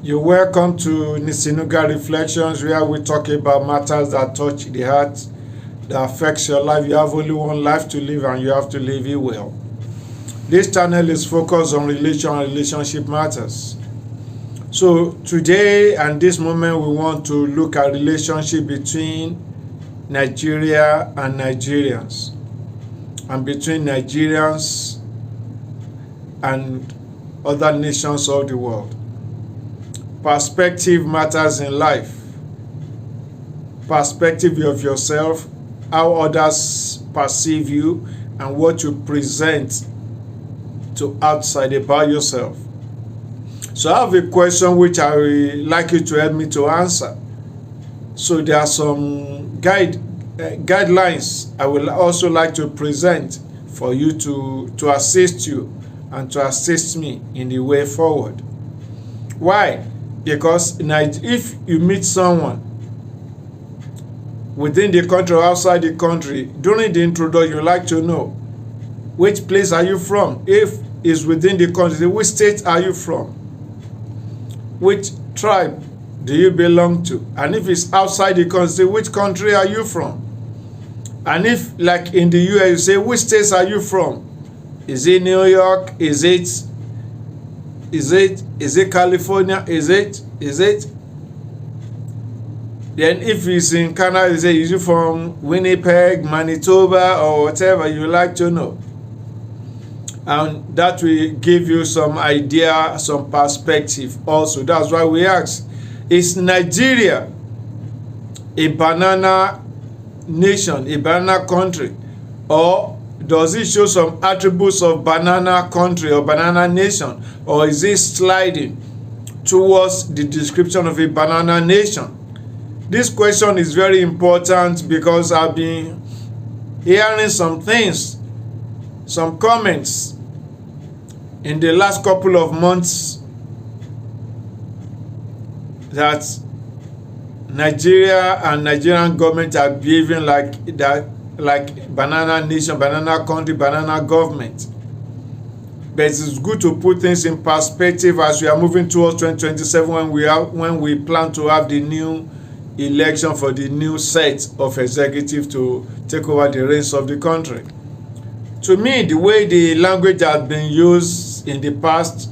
You're welcome to Nisinuga Reflections, where we talk about matters that touch the heart, that affects your life. You have only one life to live, and you have to live it well. This channel is focused on relation and relationship matters. So today and this moment, we want to look at relationship between Nigeria and Nigerians, and between Nigerians and other nations of the world. Perspective matters in life. Perspective of yourself, how others perceive you, and what you present to outside about yourself. So I have a question which I would like you to help me to answer. So there are some guidelines I would also like to present for you to assist you and to assist me in the way forward. Why? Because if you meet someone within the country or outside the country, during the introduction, you like to know which place are you from. If it's within the country, which state are you from? Which tribe do you belong to? And if it's outside the country, which country are you from? And if, like in the US, you say, which states are you from? Is it New York? Is it California? Is it? Then if it's in Canada, is you from Winnipeg, Manitoba, or whatever you like to know? And that will give you some idea, some perspective also. That's why we ask, is Nigeria a banana nation, a banana country? Or does it show some attributes of banana country or banana nation? Or is it sliding towards the description of a banana nation? This question is very important because I've been hearing some things, some comments in the last couple of months that Nigeria and Nigerian government are behaving like that, like banana nation, banana country, banana government. But it's good to put things in perspective as we are moving towards 2027 when we plan to have the new election for the new set of executive to take over the reins of the country. To me, the way the language has been used in the past,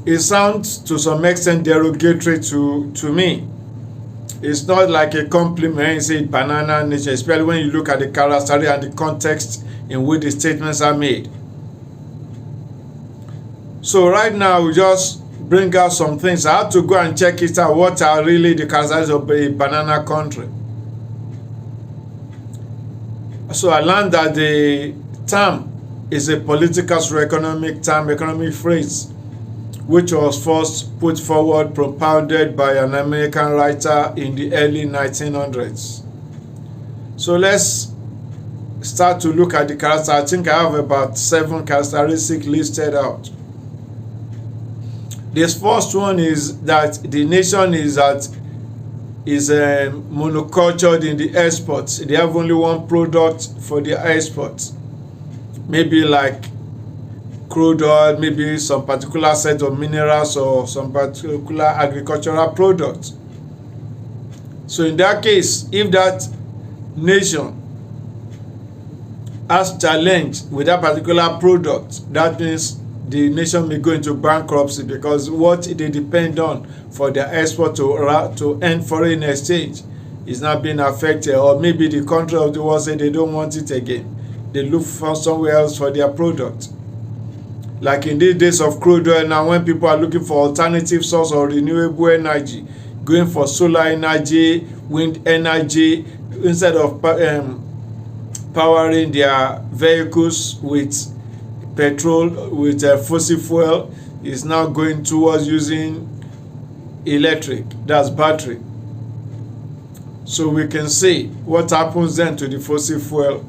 it sounds to some extent derogatory to me. It's not like a compliment, say banana nation, especially when you look at the character and the context in which the statements are made. So right now, we just bring out some things. I have to go and check it out. What are really the characteristics of a banana country? So I learned that the term is a political or economic term, economic phrase, which was first put forward, propounded by an American writer in the early 1900s. So let's start to look at the characteristics. I think I have about 7 characteristics listed out. This first one is that the nation is monocultured in the exports. They have only one product for the exports. Maybe like crude oil, maybe some particular set of minerals or some particular agricultural products. So in that case, if that nation has challenge with that particular product, that means the nation may go into bankruptcy because what they depend on for their export to earn foreign exchange is not being affected, or maybe the country of the world say they don't want it again. They look for somewhere else for their product. Like in these days of crude oil now, when people are looking for alternative source of renewable energy, going for solar energy, wind energy, instead of powering their vehicles with petrol, with fossil fuel, is now going towards using electric, that's battery. So we can see what happens then to the fossil fuel.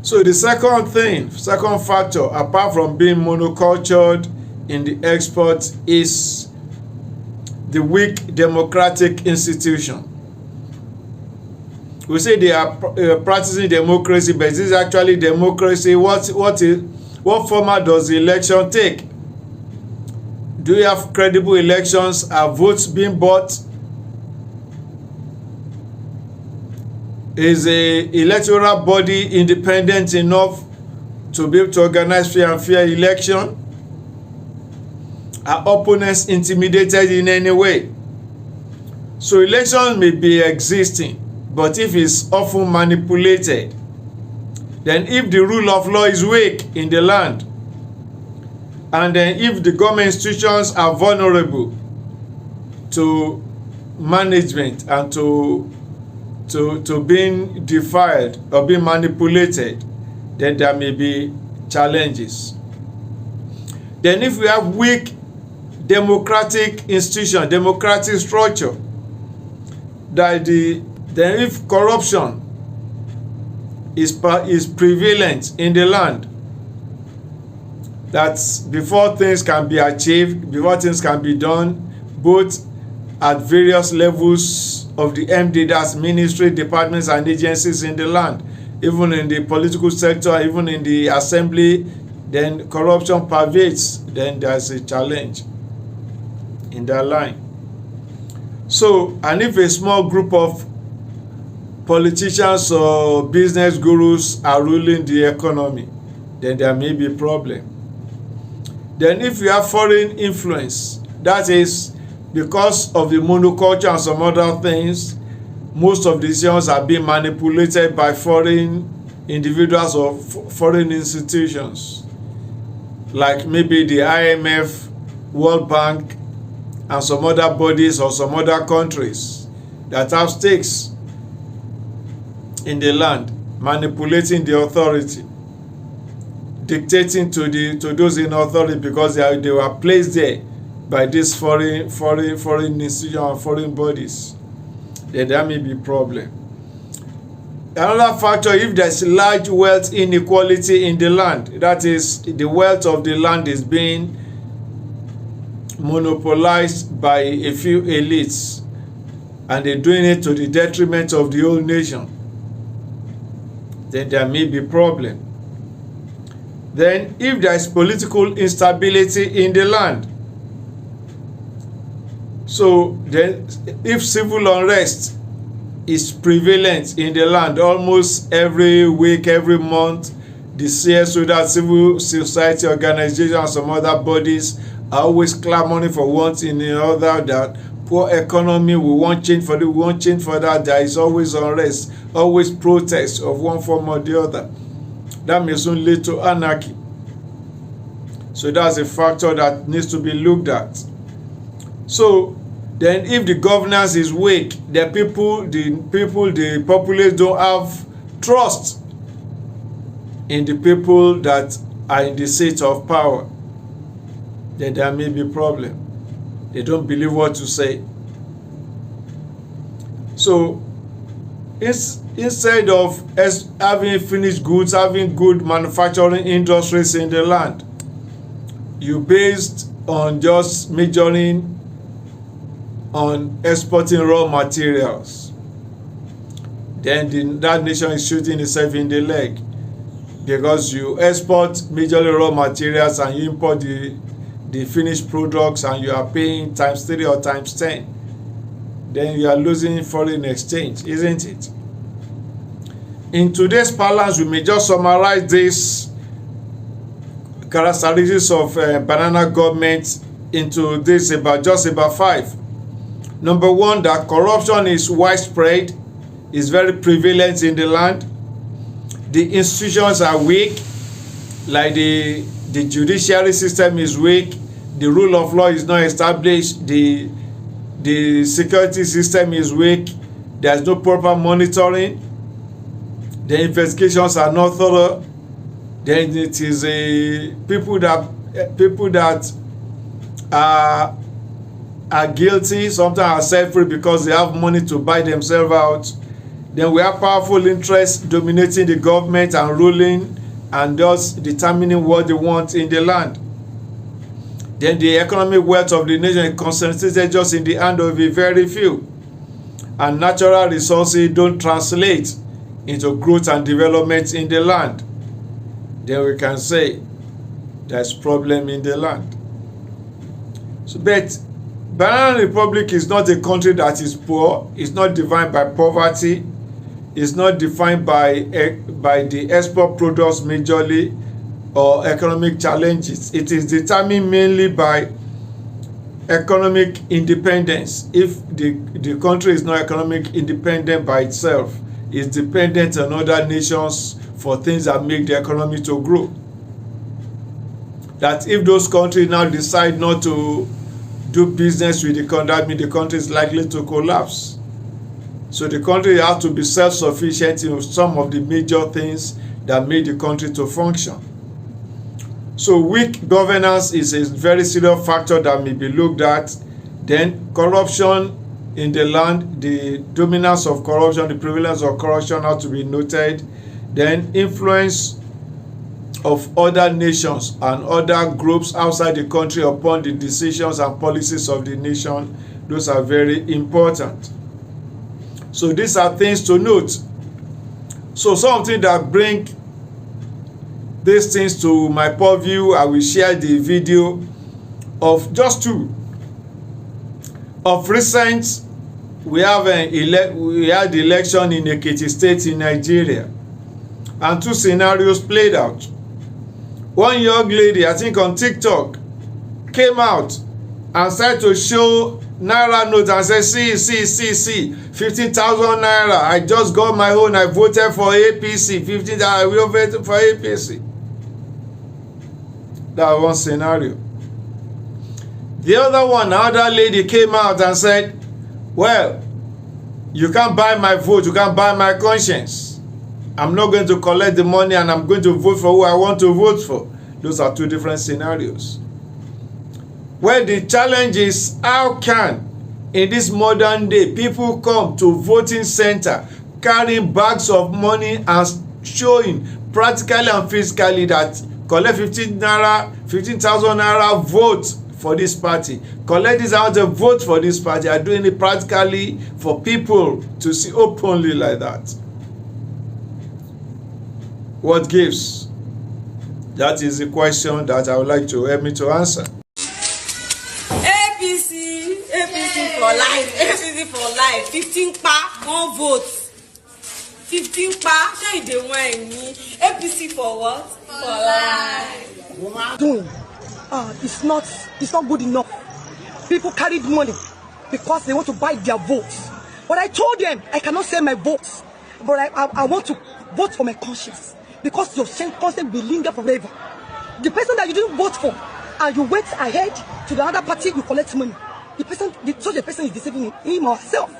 So the second factor, apart from being monocultured in the export, is the weak democratic institution. We say they are practicing democracy, but this is actually democracy. What format does the election take? Do we have credible elections? Are votes being bought? Is the electoral body independent enough to be able to organize fair election? Are opponents intimidated in any way? So election may be existing, but if it's often manipulated, then if the rule of law is weak in the land, and then if the government institutions are vulnerable to management and to being defiled or being manipulated, then there may be challenges. Then if we have weak democratic institution, democratic structure, then if corruption is prevalent in the land, that before things can be achieved, before things can be done, both at various levels of the MD, that's ministry, departments and agencies in the land, even in the political sector, even in the assembly, then corruption pervades, then there's a challenge in that line. So, and if a small group of politicians or business gurus are ruling the economy, then there may be a problem. Then if you have foreign influence, that is because of the monoculture and some other things, most of the decisions are being manipulated by foreign individuals or foreign institutions, like maybe the IMF, World Bank, and some other bodies or some other countries that have stakes in the land, manipulating the authority, dictating to those in authority because they were placed there by these foreign institutions and foreign bodies. Then there may be problem. Another factor, if there's large wealth inequality in the land, that is, the wealth of the land is being monopolized by a few elites, and they're doing it to the detriment of the whole nation, then there may be problem. Then if there is political instability in the land, so then if civil unrest is prevalent in the land almost every week, every month, the CSO, that civil society organization and some other bodies are always clamoring for one thing or other, that poor economy, we want change for this, we want change for that, there is always unrest, always protest of one form or the other. That may soon lead to anarchy. So that's a factor that needs to be looked at. So then if the governance is weak, the populace don't have trust in the people that are in the seat of power, then there may be problem. They don't believe what to say. So instead of having finished goods, having good manufacturing industries in the land, you based on just majoring on exporting raw materials, then that nation is shooting itself in the leg, because you export majorly raw materials and you import the finished products, and you are paying times 3 or times 10. Then you are losing foreign exchange, isn't it? In today's parlance, we may just summarize these characteristics of banana government into this about 5. Number 1, that corruption is widespread, is very prevalent in the land. The institutions are weak, like the judiciary system is weak, the rule of law is not established, the security system is weak, there's no proper monitoring, the investigations are not thorough. Then it is people that are guilty, sometimes are set free because they have money to buy themselves out. Then we have powerful interests dominating the government and ruling and thus determining what they want in the land. Then the economic wealth of the nation is concentrated just in the hand of a very few, and natural resources don't translate into growth and development in the land. Then we can say there's problem in the land. So, but Banana Republic is not a country that is poor. It's not defined by poverty. It's not defined by the export products majorly or economic challenges. It is determined mainly by economic independence. If the country is not economic independent by itself, it's dependent on other nations for things that make the economy to grow. That if those countries now decide not to do business with the country, that means the country is likely to collapse. So the country has to be self-sufficient in some of the major things that make the country to function. So weak governance is a very serious factor that may be looked at. Then corruption in the land, the dominance of corruption, the prevalence of corruption has to be noted. Then influence of other nations and other groups outside the country upon the decisions and policies of the nation, those are very important. So these are things to note. So something that bring these things to my purview, I will share the video of just two. Of recent, we had the election in Ekiti State in Nigeria, and two scenarios played out. One young lady, I think on TikTok, came out and started to show Naira notes and said, see, 15,000 Naira. I just got my own. I voted for APC. 15,000, I will vote for APC. That was one scenario. The other one, another lady came out and said, well, you can't buy my vote. You can't buy my conscience. I'm not going to collect the money and I'm going to vote for who I want to vote for. Those are two different scenarios. Well, the challenge is, how can, in this modern day, people come to voting center carrying bags of money and showing practically and physically that collect 15,000 Naira, vote for this party. Collect this amount of vote for this party. Are doing it practically for people to see openly like that. What gives? That is the question that I would like to help me to answer. APC for life, APC for life. 15 pa, 1 vote. 15 pa, shey dey whine me. APC for what? For life. It's not good enough. People carried money because they want to buy their votes. But I told them I cannot sell my votes. But I want to vote for my conscience. Because your conscience will linger forever. The person that you didn't vote for and you went ahead to the other party, you collect money. Such a person is deceiving him or herself.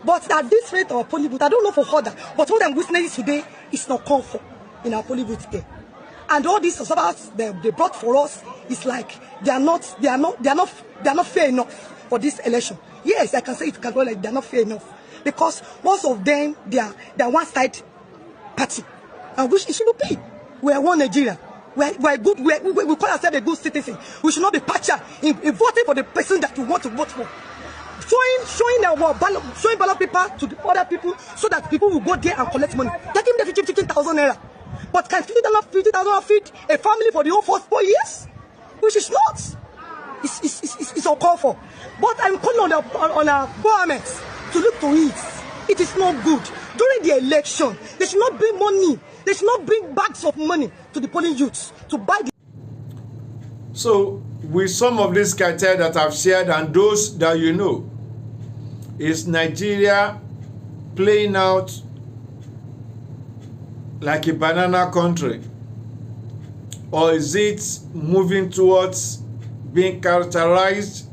But at this rate of polling booth, I don't know for further, but what I'm witnessing today is not comfort in our polling booth here. And all these observers they brought for us is like they are not fair enough for this election. Yes, I can say it can go like they are not fair enough because most of them they are one side party. And which it shouldn't be. We are one Nigeria. We are good. We call ourselves a good citizen. We should not be partial in voting for the person that we want to vote for. Showing ballot paper to the other people so that people will go there and collect money. Getting the 15,000 Naira. But can 50,000 feed a family for the whole 4 years? Which is not. It's uncalled for. But I'm calling on our government to look to it. It is not good. During the election, they should not bring money. They should not bring bags of money to the polling youths to buy the... So, with some of these criteria that I've shared and those that you know, is Nigeria playing out like a banana country? Or is it moving towards being characterized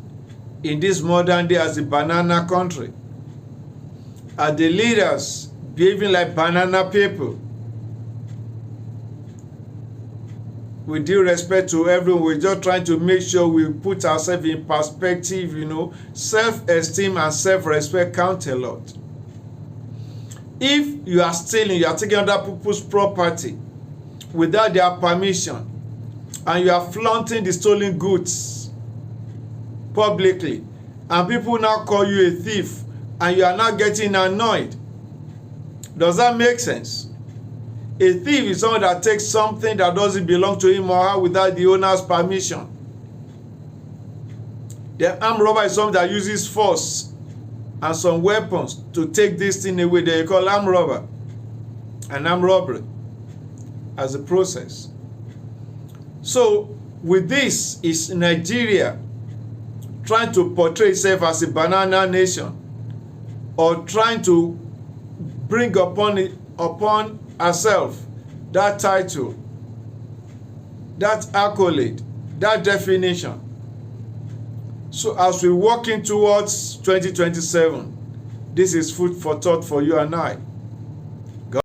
in this modern day as a banana country? Are the leaders behaving like banana people? With due respect to everyone, we're just trying to make sure we put ourselves in perspective, self-esteem and self-respect count a lot. If you are stealing, you are taking other people's property without their permission, and you are flaunting the stolen goods publicly, and people now call you a thief, and you are not getting annoyed, does that make sense? A thief is someone that takes something that doesn't belong to him or her without the owner's permission. The armed robber is someone that uses force and some weapons to take this thing away. They call armed robber and armed robbery as a process. So with this, is Nigeria trying to portray itself as a banana nation, or trying to bring upon herself that title, that accolade, that definition? So as we're working towards 2027, this is food for thought for you and I.